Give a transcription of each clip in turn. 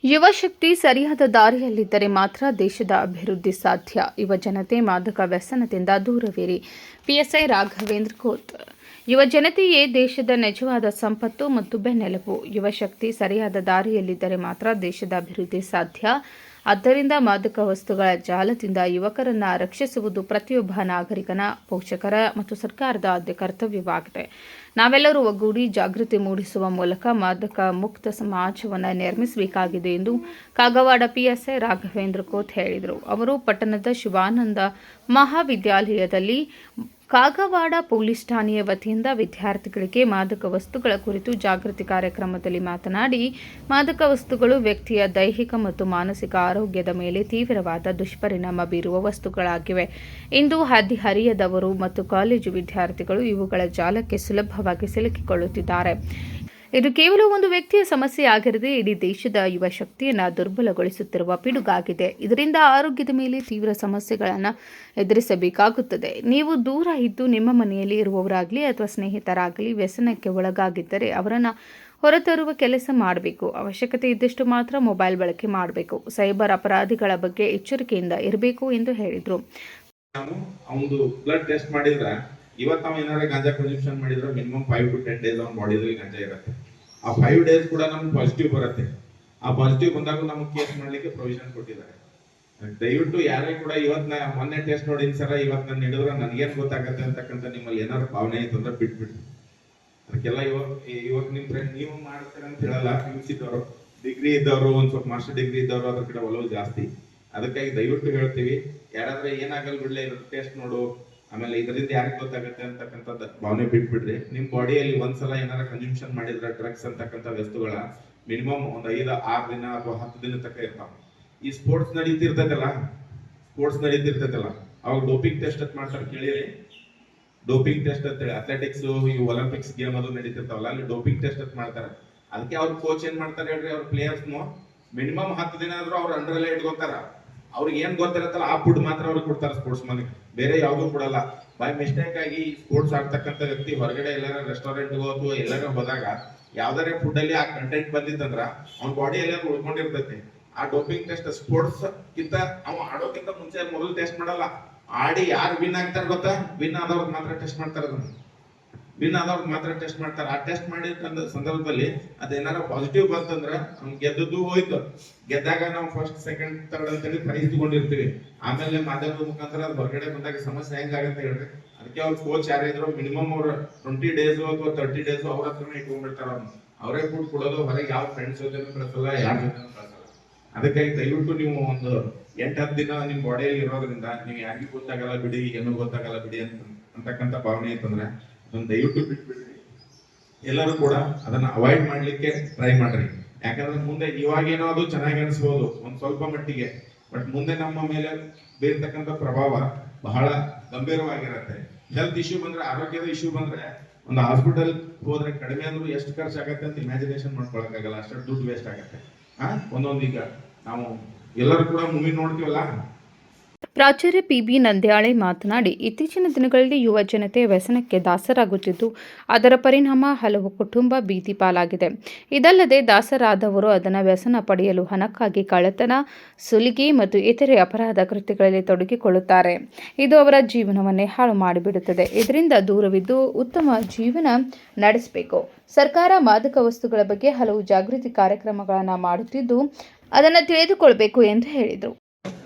ಯುವ ಶಕ್ತಿ ಸರಿಯಾದ ದಾರಿಯಲ್ಲಿದ್ದರೆ ಮಾತ್ರ ದೇಶದ ಅಭಿವೃದ್ಧಿ ಸಾಧ್ಯ. ಯುವ ಜನತೆ ಮಾದಕ ವ್ಯಸನದಿಂದ ದೂರವಿರಿ. ಪಿಎಸ್ಐ ರಾಘವೇಂದ್ರ ಕೋತ್. ಯುವ ಜನತೆಯೇ ದೇಶದ ನಿಜವಾದ ಸಂಪತ್ತು ಮತ್ತು ಬೆನ್ನೆಲುಬು. ಯುವ ಶಕ್ತಿ ಸರಿಯಾದ ದಾರಿಯಲ್ಲಿದ್ದರೆ ಮಾತ್ರ ದೇಶದ ಅಭಿವೃದ್ಧಿ ಸಾಧ್ಯ. ಆದ್ದರಿಂದ ಮಾದಕ ವಸ್ತುಗಳ ಜಾಲದಿಂದ ಯುವಕರನ್ನು ರಕ್ಷಿಸುವುದು ಪ್ರತಿಯೊಬ್ಬ ನಾಗರಿಕನ, ಪೋಷಕರ ಮತ್ತು ಸರ್ಕಾರದ ಆದ್ಯ ಕರ್ತವ್ಯವಾಗಿದೆ. ನಾವೆಲ್ಲರೂ ಒಗ್ಗೂಡಿ ಜಾಗೃತಿ ಮೂಡಿಸುವ ಮೂಲಕ ಮಾದಕ ಮುಕ್ತ ಸಮಾಜವನ್ನು ನಿರ್ಮಿಸಬೇಕಾಗಿದೆ ಎಂದು ಕಾಗವಾಡ ಪಿಎಸ್ಐ ರಾಘವೇಂದ್ರ ಕೋತ್ ಹೇಳಿದರು. ಅವರು ಪಟ್ಟಣದ ಶಿವಾನಂದ ಮಹಾವಿದ್ಯಾಲಯದಲ್ಲಿ ಕಾಗವಾಡ ಪೊಲೀಸ್ ಠಾಣೆಯ ವತಿಯಿಂದ ವಿದ್ಯಾರ್ಥಿಗಳಿಗೆ ಮಾದಕ ವಸ್ತುಗಳ ಕುರಿತು ಜಾಗೃತಿ ಕಾರ್ಯಕ್ರಮದಲ್ಲಿ ಮಾತನಾಡಿ, ಮಾದಕ ವಸ್ತುಗಳು ವ್ಯಕ್ತಿಯ ದೈಹಿಕ ಮತ್ತು ಮಾನಸಿಕ ಆರೋಗ್ಯದ ಮೇಲೆ ತೀವ್ರವಾದ ದುಷ್ಪರಿಣಾಮ ಬೀರುವ ವಸ್ತುಗಳಾಗಿವೆ. ಇಂದು ಹದಿಹರಿಯದವರು ಮತ್ತು ಕಾಲೇಜು ವಿದ್ಯಾರ್ಥಿಗಳು ಇವುಗಳ ಜಾಲಕ್ಕೆ ಸುಲಭವಾಗಿ ಸಿಲುಕಿಕೊಳ್ಳುತ್ತಿದ್ದಾರೆ. ಇದು ಕೇವಲ ಒಂದು ವ್ಯಕ್ತಿಯ ಸಮಸ್ಯೆ ಆಗಿರದೆ ಇಡೀ ದೇಶದ ಯುವ ಶಕ್ತಿಯನ್ನು ದುರ್ಬಲಗೊಳಿಸುತ್ತಿರುವ ಪಿಡುಗಾಗಿದೆ. ಇದರಿಂದ ಆರೋಗ್ಯದ ಮೇಲೆ ತೀವ್ರ ಸಮಸ್ಯೆಗಳನ್ನು ಎದುರಿಸಬೇಕಾಗುತ್ತದೆ. ನೀವು ದೂರ ಇದ್ದು ನಿಮ್ಮ ಮನೆಯಲ್ಲಿ ಇರುವವರಾಗಲಿ ಅಥವಾ ಸ್ನೇಹಿತರಾಗಲಿ ವ್ಯಸನಕ್ಕೆ ಒಳಗಾಗಿದ್ದರೆ ಅವರನ್ನು ಹೊರತರುವ ಕೆಲಸ ಮಾಡಬೇಕು. ಅವಶ್ಯಕತೆ ಇದ್ದಷ್ಟು ಮಾತ್ರ ಮೊಬೈಲ್ ಬಳಕೆ ಮಾಡಬೇಕು. ಸೈಬರ್ ಅಪರಾಧಿಗಳ ಬಗ್ಗೆ ಎಚ್ಚರಿಕೆಯಿಂದ ಇರಬೇಕು ಎಂದು ಹೇಳಿದರು. ಇವತ್ತು ನಾವು ಏನಾರ ಗಾಂಜಾ ಕನ್ಸಂಪ್ಷನ್ ಮಾಡಿದ್ರೆ ಮಿನಿಮಮ್ 5 to 10 days ಅವನ ಬಾಡಿಯಲ್ಲಿ ಗಾಂಜಾ ಇರುತ್ತೆ. ಆ 5 days ಕೂಡ ನಮ್ಗೆ ಪಾಸಿಟಿವ್ ಬರುತ್ತೆ. ಆ ಪಾಸಿಟಿವ್ ಬಂದಾಗ ನಮ್ಗೆ ಕೇಸ್ ಮಾಡ್ಲಿಕ್ಕೆ ಪ್ರೊವಿಷನ್ ಕೊಟ್ಟಿದ್ದಾರೆ. ದಯವಿಟ್ಟು ಯಾರೇ ಕೂಡ ಇವತ್ತು ಮೊನ್ನೆ ಟೆಸ್ಟ್ ನೋಡಿನ ಸರ ಇವತ್ತು ನಾನು ಹಿಡಿದ್ರೆ ನನಗೇನು ಗೊತ್ತಾಗತ್ತೆ ಅಂತಕ್ಕಂಥ ನಿಮ್ಮಲ್ಲಿ ಏನಾದ್ರು ಭಾವನೆ ಇತ್ತಂದ್ರೆ ಬಿಟ್ಬಿಡ್ರಿ. ಅದಕ್ಕೆಲ್ಲ ಇವಾಗ ನಿಮ್ಮ ಫ್ರೆಂಡ್ ನೀವು ಮಾಡ್ತಾರೆ ಅಂತ ಹೇಳಲ್ಲ. PUC ಇದ್ದವರು, ಡಿಗ್ರಿ ಇದ್ದವರು, ಒಂದು ಸ್ವಲ್ಪ ಮಾಸ್ಟರ್ ಡಿಗ್ರಿ ಇದ್ದವರು ಅದ್ರ ಕಡೆ ಒಲವು ಜಾಸ್ತಿ. ಅದಕ್ಕಾಗಿ ದಯವಿಟ್ಟು ಹೇಳ್ತೀವಿ, ಯಾರಾದ್ರೆ ಏನಾಗಲ್ಲ ಬಿಡ್ಲೆ ಟೆಸ್ಟ್ ನೋಡು, ಆಮೇಲೆ ಇದರಿಂದ ಯಾರಿಗೆ ಗೊತ್ತಾಗುತ್ತೆ ಅಂತಕ್ಕಂಥದ್ದು ಭಾವನೆ ಬಿಟ್ಬಿಡ್ರಿ. ನಿಮ್ ಬಾಡಿಯಲ್ಲಿ ಒಂದ್ಸಲ ಏನಾರ ಕನ್ಸಂಪ್ಷನ್ ಮಾಡಿದ್ರೆ ಡ್ರಗ್ಸ್ ಅಂತಕ್ಕಂಥ ವಸ್ತುಗಳ ಮಿನಿಮಮ್ ಒಂದು 5-6 ದಿನ ಅಥವಾ 10 ದಿನ ತನಕ ಇರ್ತಾವ. ಈ ಸ್ಪೋರ್ಟ್ಸ್ ನಡೀತಿರ್ತೈತಲ್ಲ, ಅವಾಗ ಡೋಪಿಂಗ್ ಟೆಸ್ಟ್ ಅಂತ ಮಾಡ್ತಾರೆ, ಕೇಳಿರಿ. ಡೋಪಿಂಗ್ ಟೆಸ್ಟ್ ಅಂತೇಳಿ ಅಥ್ಲೆಟಿಕ್ಸ್, ಈ ಒಲಿಂಪಿಕ್ಸ್ ಗೇಮ್ ಅದು ನಡೀತಿರ್ತಾವಲ್ಲ, ಅಲ್ಲಿ ಡೋಪಿಂಗ್ ಟೆಸ್ಟ್ ಅಂತ ಮಾಡ್ತಾರೆ. ಅದಕ್ಕೆ ಅವ್ರ ಕೋಚ್ ಏನ್ ಮಾಡ್ತಾರೆ ಹೇಳ್ರಿ, ಅವ್ರ ಪ್ಲೇಯರ್ಸ್ನು ಮಿನಿಮಮ್ 10 ದಿನ ಆದ್ರೂ ಅವ್ರ ಅಂಡರಲ್ಲೇ ಇಟ್ಕೊತಾರ. ಅವ್ರಿಗೆ ಏನ್ ಗೊತ್ತಿರತ್ತಲ್ಲ ಆ ಫುಡ್ ಮಾತ್ರ ಅವ್ರಿಗೆ ಕೊಡ್ತಾರೆ ಸ್ಪೋರ್ಟ್ಸ್ ಮನೆಗೆ, ಬೇರೆ ಯಾವ್ದು ಕೊಡಲ್ಲ. ಬೈ ಮಿಸ್ಟೇಕ್ ಆಗಿ ಸ್ಪೋರ್ಟ್ಸ್ ಆಡ್ತಕ್ಕಂಥ ವ್ಯಕ್ತಿ ಹೊರಗಡೆ ಎಲ್ಲಾರ ರೆಸ್ಟೋರೆಂಟ್ ಅಥವಾ ಎಲ್ಲಾರ ಹೋದಾಗ ಯಾವ್ದಾರ ಫುಡ್ ಅಲ್ಲಿ ಆ ಕಂಟೆಂಟ್ ಬಂದಿತ್ತಂದ್ರ ಅವ್ನ ಬಾಡಿ ಎಲ್ಲ ಉಳ್ಕೊಂಡಿರ್ತೈತಿ. ಆ ಡೋಪಿಂಗ್ ಟೆಸ್ಟ್ ಸ್ಪೋರ್ಟ್ಸ್ ಕಿಂತ ಅವ ಆಡೋಕ್ಕಿಂತ ಮುಂಚೆ ಮೊದಲು ಟೆಸ್ಟ್ ಮಾಡಲ್ಲ. ಆಡಿ ಯಾರು ವಿನ್ ಆಗ್ತಾರ ಗೊತ್ತಾ, ವಿನ್ ಆದವ್ರಿಗೆ ಮಾತ್ರ ಟೆಸ್ಟ್ ಮಾಡ್ತಾರ. ಆ ಟೆಸ್ಟ್ ಮಾಡಿದ ಸಂದರ್ಭದಲ್ಲಿ ಅದೇನಾರ ಪಾಸಿಟಿವ್ ಬಂತಂದ್ರ ಅವ್ನು ಗೆದ್ದದ್ದು ಹೋಯ್ತು. ಗೆದ್ದಾಗ ನಾವು ಫಸ್ಟ್, ಸೆಕೆಂಡ್, ಥರ್ಡ್ ಅಂತೇಳಿ ಪ್ರೈಸ್ ತಗೊಂಡಿರ್ತೀವಿ. ಆಮೇಲೆ ಮಾಧ್ಯಮದ ಮುಖಾಂತರ ಅದು ಹೊರಗಡೆ ಬಂದಾಗ ಸಮಸ್ಯೆ ಹೆಂಗಾಗತ್ತೆ ಹೇಳ್ರಿ. ಅದಕ್ಕೆ ಅವ್ರ ಕೋಚ್ ಯಾರಿದ್ರು ಮಿನಿಮಮ್ ಅವ್ರ 20 days ಅಥವಾ 30 days ಅವ್ರ ಹತ್ರನೇ ಇಟ್ಕೊಂಡ್ಬಿಡ್ತಾರ. ಅವರೇ ಫುಡ್ ಕೊಡೋದು, ಹೊರಗೆ ಯಾವ ಫ್ರೆಂಡ್ಸ್ ಜೊತೆ ಕಳಿಸಲ್ಲ, ಯಾರ ಜೊತೆ ಕಳಿಸಲ್ಲ. ಅದಕ್ಕಾಗಿ ದಯವಿಟ್ಟು ನೀವು ಒಂದು 8-10 ದಿನ ನಿಮ್ ಬಾಡಿಯಲ್ಲಿ ಇರೋದ್ರಿಂದ ನೀವು ಯಾರಿಗೂ ಗೊತ್ತಾಗಲ್ಲ ಬಿಡಿ, ಏನೂ ಗೊತ್ತಾಗಲ್ಲ ಬಿಡಿ ಅಂತಕ್ಕಂಥ ಭಾವನೆ ಇತ್ತಂದ್ರೆ ಅದನ್ನ ದಯವಿಟ್ಟು ಬಿಟ್ಬಿಡ್ರಿ. ಎಲ್ಲರೂ ಕೂಡ ಅದನ್ನ ಅವಾಯ್ಡ್ ಮಾಡ್ಲಿಕ್ಕೆ ಟ್ರೈ ಮಾಡ್ರಿ. ಯಾಕಂದ್ರೆ ಮುಂದೆ ಇವಾಗೇನೋ ಅದು ಚೆನ್ನಾಗಿ ಅನಿಸ್ಬೋದು ಒಂದ್ ಸ್ವಲ್ಪ ಮಟ್ಟಿಗೆ, ಬಟ್ ಮುಂದೆ ನಮ್ಮ ಮೇಲೆ ಬೀರ್ತಕ್ಕಂಥ ಪ್ರಭಾವ ಬಹಳ ಗಂಭೀರವಾಗಿರುತ್ತೆ. ಹೆಲ್ತ್ ಇಶ್ಯೂ ಬಂದ್ರೆ, ಆರೋಗ್ಯದ ಇಶ್ಯೂ ಬಂದ್ರೆ ಒಂದು ಹಾಸ್ಪಿಟಲ್ ಹೋದ್ರೆ ಕಡಿಮೆ ಅಂದ್ರೂ ಎಷ್ಟು ಖರ್ಚು ಆಗತ್ತೆ ಅಂತ ಇಮ್ಯಾಜಿನೇಷನ್ ಮಾಡ್ಕೊಳಕ್ಕಾಗಲ್ಲ. ಅಷ್ಟು ದುಡ್ಡು ವೇಸ್ಟ್ ಆಗತ್ತೆ. ಒಂದೊಂದು ಈಗ ನಾವು ಎಲ್ಲರೂ ಕೂಡ ಮೂವಿ ನೋಡ್ತೀವಲ್ಲ. ಪ್ರಾಚಾರ್ಯ PB ನಂದ್ಯಾಳೆ ಮಾತನಾಡಿ, ಇತ್ತೀಚಿನ ದಿನಗಳಲ್ಲಿ ಯುವ ಜನತೆ ವ್ಯಸನಕ್ಕೆ ದಾಸರಾಗುತ್ತಿದ್ದು ಅದರ ಪರಿಣಾಮ ಹಲವು ಕುಟುಂಬ ಬೀದಿ ಪಾಲಾಗಿದೆ. ಇದಲ್ಲದೆ ದಾಸರಾದವರು ಅದನ್ನು ವ್ಯಸನ ಪಡೆಯಲು ಹಣಕ್ಕಾಗಿ ಕಳ್ಳತನ, ಸುಲಿಗೆ ಮತ್ತು ಇತರೆ ಅಪರಾಧ ಕೃತ್ಯಗಳಲ್ಲಿ ತೊಡಗಿಕೊಳ್ಳುತ್ತಾರೆ. ಇದು ಅವರ ಜೀವನವನ್ನೇ ಹಾಳು ಮಾಡಿಬಿಡುತ್ತದೆ. ಇದರಿಂದ ದೂರವಿದ್ದು ಉತ್ತಮ ಜೀವನ ನಡೆಸಬೇಕು. ಸರ್ಕಾರ ಮಾದಕ ವಸ್ತುಗಳ ಬಗ್ಗೆ ಹಲವು ಜಾಗೃತಿ ಕಾರ್ಯಕ್ರಮಗಳನ್ನು ಮಾಡುತ್ತಿದ್ದು ಅದನ್ನು ತಿಳಿದುಕೊಳ್ಳಬೇಕು ಎಂದು ಹೇಳಿದರು.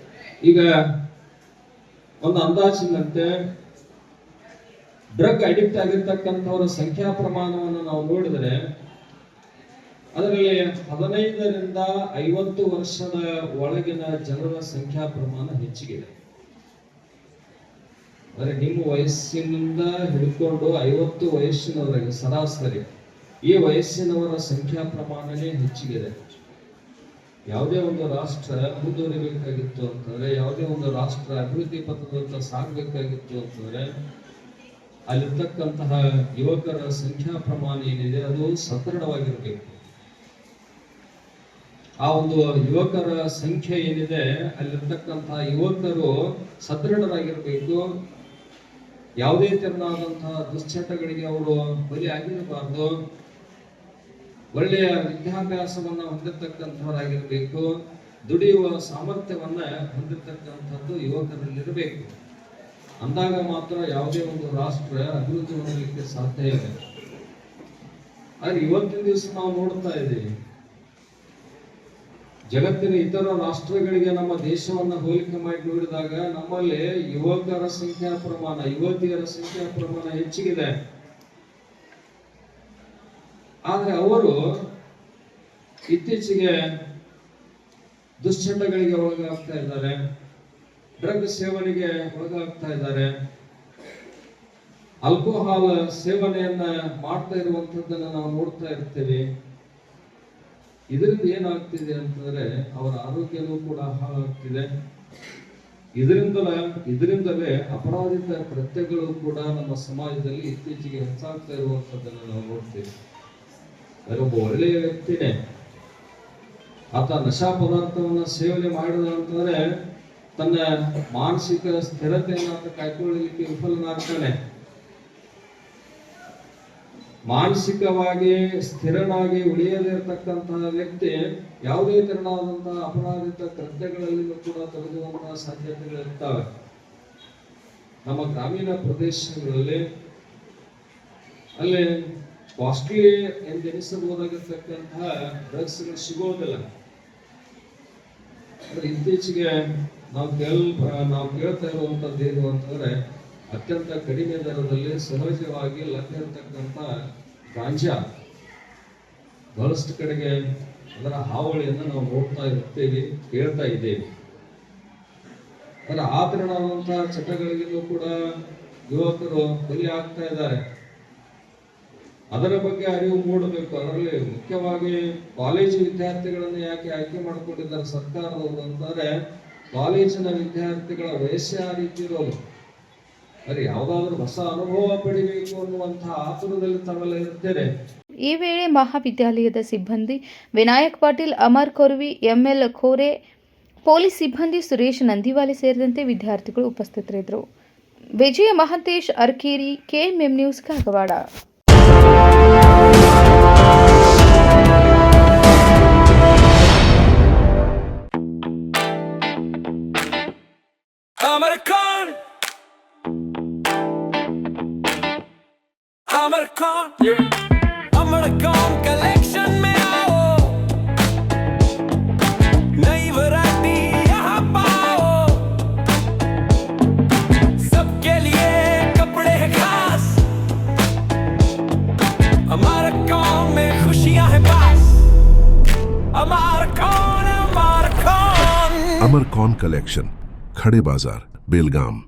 ಈಗ ಒಂದು ಅಂದಾಜಿನಂತೆ ಡ್ರಗ್ ಅಡಿಕ್ಟ್ ಆಗಿರ್ತಕ್ಕಂಥವರ ಸಂಖ್ಯಾ ಪ್ರಮಾಣವನ್ನು ನಾವು ನೋಡಿದರೆ ಅದರಲ್ಲಿ 15ರಿಂದ 50 ವರ್ಷದ ಒಳಗಿನ ಜನರ ಸಂಖ್ಯಾ ಪ್ರಮಾಣ ಹೆಚ್ಚಿಗಿದೆ. ಅಂದರೆ ನಿಮ್ಮ ವಯಸ್ಸಿನಿಂದ ಹಿಡ್ಕೊಂಡು 50 ವಯಸ್ಸಿನವರೆಗೆ ಸರಾಸರಿ ಈ ವಯಸ್ಸಿನವರ ಸಂಖ್ಯಾ ಪ್ರಮಾಣನೇ ಹೆಚ್ಚಿಗಿದೆ. ಯಾವುದೇ ಒಂದು ರಾಷ್ಟ್ರ ಮುಂದುವರಿಬೇಕಾಗಿತ್ತು ಅಂತಂದ್ರೆ, ಯಾವುದೇ ಒಂದು ರಾಷ್ಟ್ರ ಅಭಿವೃದ್ಧಿ ಪಥದತ್ತ ಸಾಗಬೇಕಾಗಿತ್ತು ಅಂತಂದ್ರೆ ಅಲ್ಲಿರ್ತಕ್ಕಂತಹ ಯುವಕರ ಸಂಖ್ಯಾ ಪ್ರಮಾಣ ಏನಿದೆ ಅದು ಸದೃಢವಾಗಿರ್ಬೇಕು. ಆ ಒಂದು ಯುವಕರ ಸಂಖ್ಯೆ ಏನಿದೆ ಅಲ್ಲಿರ್ತಕ್ಕಂತಹ ಯುವಕರು ಸದೃಢರಾಗಿರ್ಬೇಕು. ಯಾವುದೇ ತೆರನಾದಂತಹ ದುಶ್ಚಟಗಳಿಗೆ ಅವರು ಬಲಿ ಆಗಿರಬಾರ್ದು. ಒಳ್ಳೆಯ ವಿದ್ಯಾಭ್ಯಾಸವನ್ನ ಹೊಂದಿರತಕ್ಕಂಥವರಾಗಿರ್ಬೇಕು, ದುಡಿಯುವ ಸಾಮರ್ಥ್ಯವನ್ನ ಹೊಂದಿರತಕ್ಕಂಥದ್ದು ಯುವಕರಲ್ಲಿರಬೇಕು. ಅಂದಾಗ ಮಾತ್ರ ಯಾವುದೇ ಒಂದು ರಾಷ್ಟ್ರ ಅಭಿವೃದ್ಧಿ ಹೊಂದಲಿಕ್ಕೆ ಸಾಧ್ಯ ಇದೆ. ಆದ್ರೆ ಇವತ್ತಿನ ದಿವಸ ನಾವು ನೋಡ್ತಾ ಇದ್ದೀವಿ, ಜಗತ್ತಿನ ಇತರ ರಾಷ್ಟ್ರಗಳಿಗೆ ನಮ್ಮ ದೇಶವನ್ನ ಹೋಲಿಕೆ ಮಾಡಿ ನೋಡಿದಾಗ ನಮ್ಮಲ್ಲಿ ಯುವಕರ ಸಂಖ್ಯಾ ಪ್ರಮಾಣ, ಯುವತಿಯರ ಸಂಖ್ಯಾ ಪ್ರಮಾಣ ಹೆಚ್ಚಿಗಿದೆ. ಆದ್ರೆ ಅವರು ಇತ್ತೀಚೆಗೆ ದುಶ್ಚಟಗಳಿಗೆ ಒಳಗಾಗ್ತಾ ಇದ್ದಾರೆ, ಡ್ರಗ್ ಸೇವನೆಗೆ ಒಳಗಾಗ್ತಾ ಇದ್ದಾರೆ, ಆಲ್ಕೋಹಾಲ್ ಸೇವನೆಯನ್ನ ಮಾಡ್ತಾ ಇರುವಂತದ್ದನ್ನ ನಾವು ನೋಡ್ತಾ ಇರ್ತೇವೆ. ಇದರಿಂದ ಏನಾಗ್ತಿದೆ ಅಂತಂದ್ರೆ ಅವರ ಆರೋಗ್ಯನೂ ಕೂಡ ಹಾಳಾಗ್ತಿದೆ. ಇದರಿಂದಲೇ ಅಪರಾಧಿತ ಕೃತ್ಯಗಳು ಕೂಡ ನಮ್ಮ ಸಮಾಜದಲ್ಲಿ ಇತ್ತೀಚೆಗೆ ಹೆಚ್ಚಾಗ್ತಾ ಇರುವಂತದ್ದನ್ನು ನಾವು ನೋಡ್ತೇವೆ. ಒಬ್ಬ ಒಳ್ಳೆಯ ವ್ಯಕ್ತಿನೇ ಆತ ನಶಾ ಪದಾರ್ಥವನ್ನ ಸೇವನೆ ಮಾಡಿದ ಅಂತಂದ್ರೆ ತನ್ನ ಮಾನಸಿಕ ಸ್ಥಿರತೆಯನ್ನು ಆತ ಕಾಯ್ಕೊಳ್ಳಲಿಕ್ಕೆ ವಿಫಲನಾಗ್ತಾನೆ. ಮಾನಸಿಕವಾಗಿ ಸ್ಥಿರನಾಗಿ ಉಳಿಯದೇ ಇರತಕ್ಕಂತಹ ವ್ಯಕ್ತಿ ಯಾವುದೇ ತೆರನಾದಂತಹ ಅಪರಾಧಿತ ಕೃತ್ಯಗಳಲ್ಲಿಯೂ ಕೂಡ ತೊಡಗುವಂತಹ ಸಾಧ್ಯತೆಗಳಿರ್ತವೆ. ನಮ್ಮ ಗ್ರಾಮೀಣ ಪ್ರದೇಶಗಳಲ್ಲಿ ಅಲ್ಲಿ ಕಾಸ್ಟ್ಲಿ ಎಂದೆನಿಸಬಹುದಾಗಿರ್ತಕ್ಕಂತಹ ಡ್ರಗ್ಸ್ಗಳು ಸಿಗೋದಿಲ್ಲ. ಇತ್ತೀಚೆಗೆ ನಾವು ಕೇಳ್ತಾ ಇರುವಂತದ್ದು ಏನು ಅಂತಂದ್ರೆ ಅತ್ಯಂತ ಕಡಿಮೆ ದರದಲ್ಲಿ ಸಹಜವಾಗಿ ಲಭ್ಯ ಇರತಕ್ಕಂಥ ಗಾಂಜಾ ಬಹಳಷ್ಟು ಕಡೆಗೆ ಅದರ ಹಾವಳಿಯನ್ನು ನಾವು ನೋಡ್ತಾ ಇರ್ತೇವೆ, ಕೇಳ್ತಾ ಇದ್ದೇವೆ. ಅದರ ಆತರಣವಾದಂತಹ ಚಟಗಳಿಗೂ ಕೂಡ ಯುವಕರು ಬಲಿ ಆಗ್ತಾ ಇದ್ದಾರೆ. ಅದರ ಬಗ್ಗೆ ಅರಿವು ಮೂಡಬೇಕು. ಅದರಲ್ಲಿ ಮುಖ್ಯವಾಗಿ ಕಾಲೇಜು ವಿದ್ಯಾರ್ಥಿಗಳನ್ನು ಯಾಕೆ ಆಯ್ಕೆ ಮಾಡಿಕೊಂಡಿದ್ದಾರೆ ಸರ್ಕಾರದವರು ಅಂತಂದ್ರೆ ಕಾಲೇಜಿನ ವಿದ್ಯಾರ್ಥಿಗಳ ವಯಸ್ಸೇ ಆ ರೀತಿ ಇರೋದು. ಯಾವುದಾದ್ರೂ ಹೊಸ ಅನುಭವ ಪಡಿಬೇಕು ಅನ್ನುವಂತಹ ಆತುರದಲ್ಲಿ ತಾವೆಲ್ಲ ಇರ್ತೇನೆ. ಈ ವೇಳೆ ಮಹಾವಿದ್ಯಾಲಯದ ಸಿಬ್ಬಂದಿ ವಿನಾಯಕ್ ಪಾಟೀಲ್, ಅಮರ್ ಕೊರ್ವಿ, ಎಂಎಲ್ ಖೋರೆ, ಪೊಲೀಸ್ ಸಿಬ್ಬಂದಿ ಸುರೇಶ್ ನಂದಿವಾಲೆ ಸೇರಿದಂತೆ ವಿದ್ಯಾರ್ಥಿಗಳು ಉಪಸ್ಥಿತರಿದ್ದರು. Vijaya Mahantesh Arkeri, KMM news, Kagwad. अमरकॉन कलेक्शन में आओ, नई वैरायटी यहाँ पाओ, सबके लिए कपड़े हैं खास, अमरकॉन में खुशियाँ हैं पास, अमरकॉन। अमरकॉन कलेक्शन, खड़े बाजार, बेलगाम।